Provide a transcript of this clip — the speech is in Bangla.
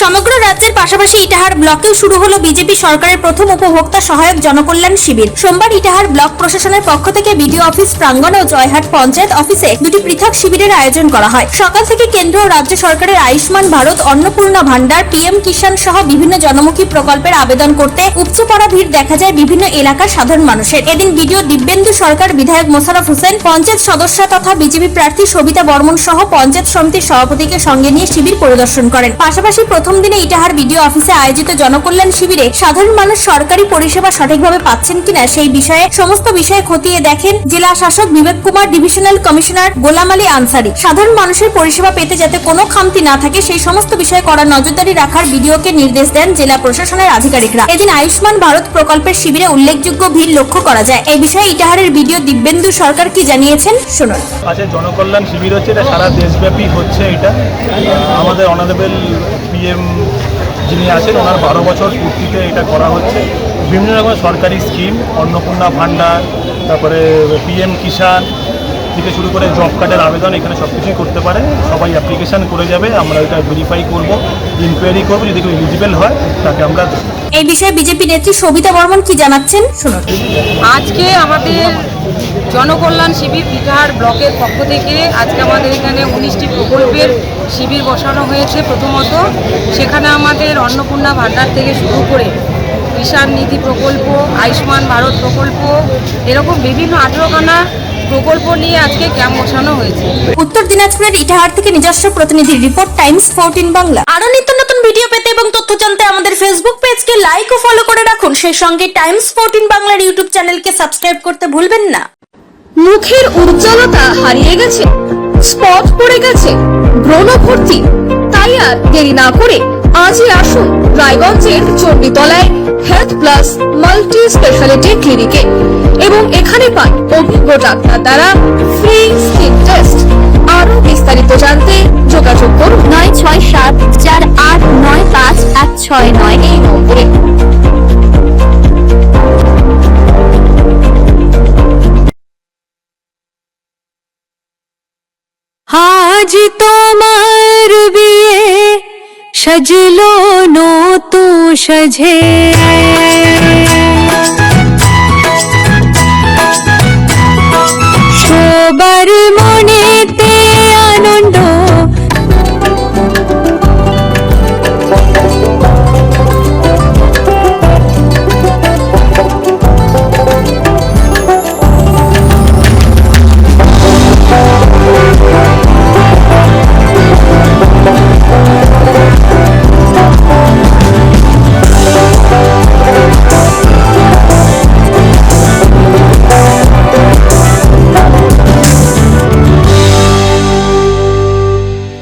সমগ্র রাজ্যের পাশাপাশি ইটাহার ব্লকেও শুরু হলো বিজেপি সরকারের প্রথম উপভোক্তা সহায়ক জনকল্যাণ শিবির। সোমবার ইটাহার ব্লক প্রশাসনের পক্ষ থেকে বিডিও অফিস প্রাঙ্গণ ও জয়হাট পঞ্চায়েত অফিসে দুটি পৃথক শিবিরের আয়োজন করা হয়। সকাল থেকে কেন্দ্র ও রাজ্য সরকারের আয়ুষ্মান ভারত, অন্নপূর্ণা ভান্ডার, পিএম কিষাণ সহ বিভিন্ন জনমুখী প্রকল্পের আবেদন করতে উপচে পড়া ভিড় দেখা যায় বিভিন্ন এলাকার সাধারণ মানুষের। এদিন বিডিও দিব্যেন্দু সরকার, বিধায়ক মোশাররফ হোসেন, পঞ্চায়েত সদস্য তথা বিজেপি প্রার্থী সবিতা বর্মন সহ পঞ্চায়েত সমিতির সভাপতিকে সঙ্গে নিয়ে শিবির পরিদর্শন করেন। পাশাপাশি প্রথম দিনে ইটাহার বিডিও অফিসে আয়োজিত জনকল্যাণ শিবিরে সাধারণ মানুষ সরকারি পরিষেবা সঠিকভাবে পাচ্ছেন কিনা সেই বিষয়ে সমস্ত বিষয়ে খতিয়ে দেখেন জেলা শাসক বিবেক কুমার, ডিভিশনাল কমিশনার গোলাম আলী আনসারি। সাধারণ মানুষের পরিষেবা পেতে যাতে কোনো খামতি না থাকে সেই সমস্ত বিষয়ে কড়া নজরদারি রাখার বিডিওকে নির্দেশ দেন জেলা প্রশাসনের আধিকারিকরা। এদিন আয়ুষ্মান ভারত প্রকল্পের শিবিরে উল্লেখযোগ্য ভিড় লক্ষ্য করা যায়। এই বিষয়ে ইটাহারের বিডিও দিব্যেন্দু সরকার কি জানিয়েছেন শুনুন। আচ্ছা, জনকল্যাণ শিবির হচ্ছে, এটা সারা দেশব্যাপী হচ্ছে। এটা আমাদের অনারেবল পিএম যিনি আছেন ওনার 12 বছর পূর্তিতে এটা করা হচ্ছে। বিভিন্ন রকমের সরকারি স্কিম, অন্নপূর্ণা ভান্ডার, তারপরে পিএম কিষাণ থেকে শুরু করে জব কার্ডের আবেদন এখানে সব কিছুই করতে পারে। সবাই অ্যাপ্লিকেশন করে যাবে, আমরা এটা ভেরিফাই করব, ইনকোয়ারি করব, যদি কেউ এলিজিবল হয় তাকে আমরা। এই বিষয়ে বিজেপি নেত্রী সবিতা বর্মন কি জানাচ্ছেন শুনুন। আজকে আমাদের জনকল্যাণ শিবির ইটাহার ব্লকের পক্ষ থেকে আজকে আমাদের এখানে 19টি প্রকল্পের শিবির বসানো হয়েছে। প্রথমত সেখানে আমাদের অন্নপূর্ণা ভান্ডার থেকে শুরু করে কিষাণ নিধি প্রকল্প, আয়ুষ্মান ভারত প্রকল্প, এরকম বিভিন্ন 18খানা প্রকল্প নিয়ে আজকে ক্যাম্প বসানো হয়েছে। উত্তর দিনাজপুরের ইটাহার থেকে নিজস্ব প্রতিনিধির রিপোর্ট, টাইমস 14 বাংলা। আরো নিত্য নতুন ভিডিও পেতে এবং তথ্য জানতে আমাদের ফেসবুক পেজকে লাইক ও ফলো করে রাখুন। সেই সঙ্গে টাইমস 14 বাংলার ইউটিউব চ্যানেলকে সাবস্ক্রাইব করতে ভুলবেন না। মুখের উজ্জ্বলতা হারিয়ে গেছে, স্পট পড়ে গেছে, ব্রণ ভর্তি, তাই আর দেরি না করে আজই আসুন রায়গঞ্জের চণ্ডীতলায় হেলথ প্লাস মাল্টি স্পেশালিটি ক্লিনিকে এবং এখানে পান অভিজ্ঞ ডাক্তার দ্বারা ফ্রি স্কিন টেস্ট। আরো বিস্তারিত জানতে যোগাযোগ করুন 9674895169 এই নম্বরে। আজ তোমার বিয়ে সাজলো নতুন সাজে, সবার মনে